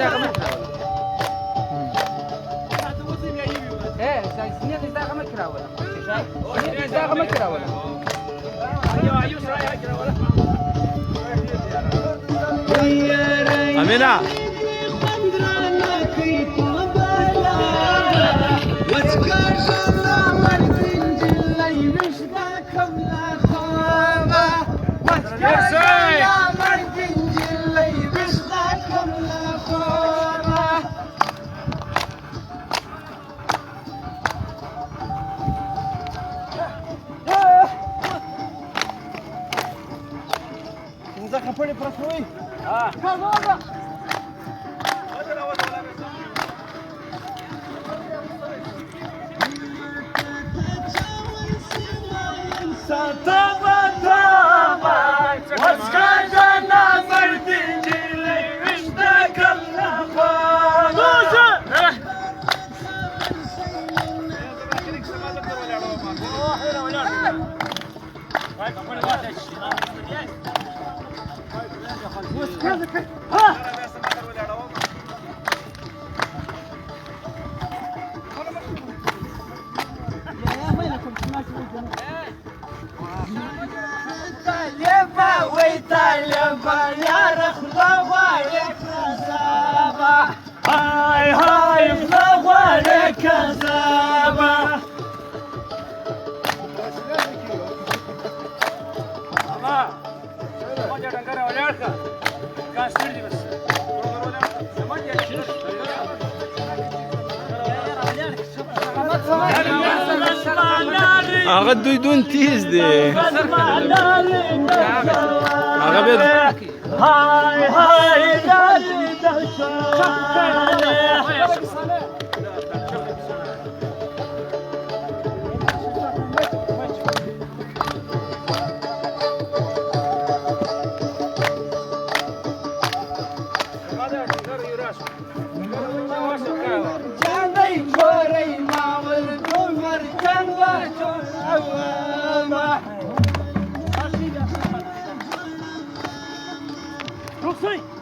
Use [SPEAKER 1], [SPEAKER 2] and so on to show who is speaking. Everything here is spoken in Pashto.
[SPEAKER 1] هغه مخ راوړه سینې دې هغه مخ راوړه سینې دې هغه مخ راوړه
[SPEAKER 2] امینه
[SPEAKER 3] خپړې پرته وي
[SPEAKER 4] هاي هاي بنغوالي كذابة أما وجه دنگره ولياركا كان سيردي بس
[SPEAKER 2] هغه دوی دون تیز دی هغه به
[SPEAKER 4] هاي هاي دالي دالي Don't say.